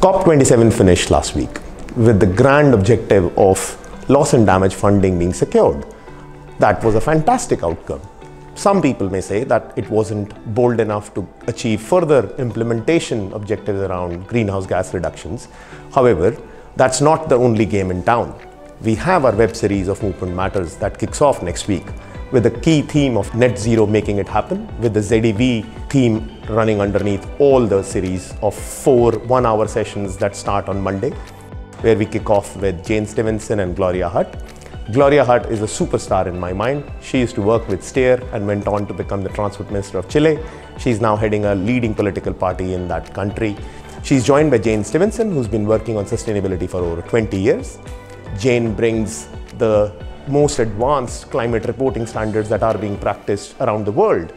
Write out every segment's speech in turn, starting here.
COP27 finished last week with the grand objective of loss and damage funding being secured. That was a fantastic outcome. Some people may say that it wasn't bold enough to achieve further implementation objectives around greenhouse gas reductions. However, that's not the only game in town. We have our web series of Movement Matters that kicks off next week with the key theme of net zero making it happen, with the ZEV theme running underneath all the series of 4 one-hour sessions that start on Monday, where we kick off with Jane Stevenson and Gloria Hutt. Gloria Hutt is a superstar in my mind. She used to work with Steer and went on to become the Transport Minister of Chile. She's now heading a leading political party in that country. She's joined by Jane Stevenson, who's been working on sustainability for over 20 years. Jane brings the most advanced climate reporting standards that are being practiced around the world.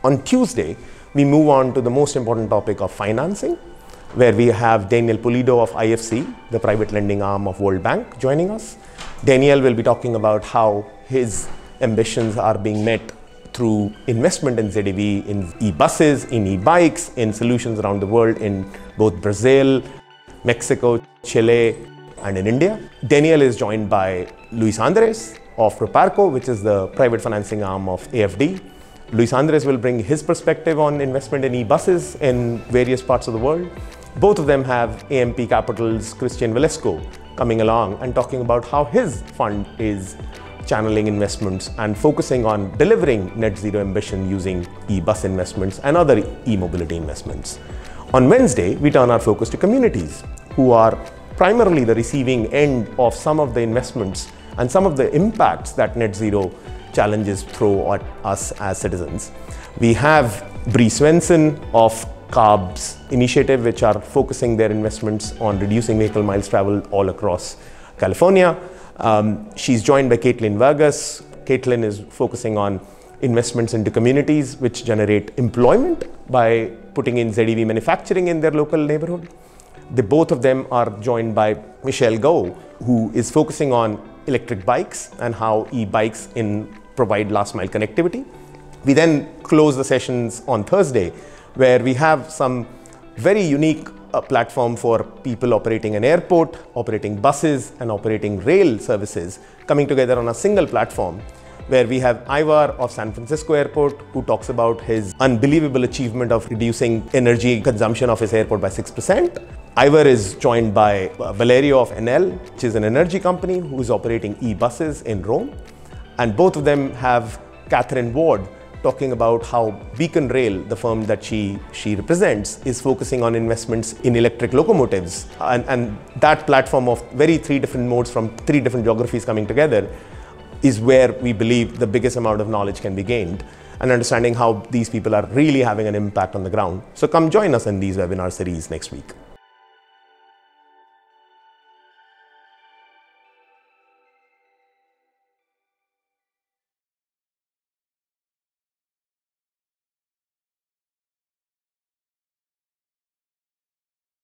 On Tuesday, we move on to the most important topic of financing, where we have Daniel Pulido of IFC, the private lending arm of World Bank, joining us. Daniel will be talking about how his ambitions are being met through investment in ZEV, in e-buses, in e-bikes, in solutions around the world in both Brazil, Mexico, Chile, and in India. Daniel is joined by Luis Andres of Proparco, which is the private financing arm of AFD. Luis Andres will bring his perspective on investment in e-buses in various parts of the world. Both of them have AMP Capital's Christian Velasco coming along and talking about how his fund is channeling investments and focusing on delivering net zero ambition using e-bus investments and other e-mobility investments. On Wednesday, we turn our focus to communities who are primarily the receiving end of some of the investments and some of the impacts that net zero challenges throw at us as citizens. We have Bree Svensson of CARB's initiative, which are focusing their investments on reducing vehicle miles traveled all across California. She's joined by Caitlin Vargas. Caitlin is focusing on investments into communities which generate employment by putting in ZEV manufacturing in their local neighborhood. Both of them are joined by Michelle Go, who is focusing on electric bikes and how e-bikes provide last mile connectivity. We then close the sessions on Thursday, where we have some very unique platform for people operating an airport, operating buses, and operating rail services coming together on a single platform, where we have Ivar of San Francisco Airport, who talks about his unbelievable achievement of reducing energy consumption of his airport by 6%. Ivar is joined by Valerio of Enel, which is an energy company who is operating e-buses in Rome. And both of them have Catherine Ward talking about how Beacon Rail, the firm that she represents, is focusing on investments in electric locomotives. And that platform of 3 different modes from 3 different geographies coming together is where we believe the biggest amount of knowledge can be gained and understanding how these people are really having an impact on the ground. So come join us in these webinar series next week.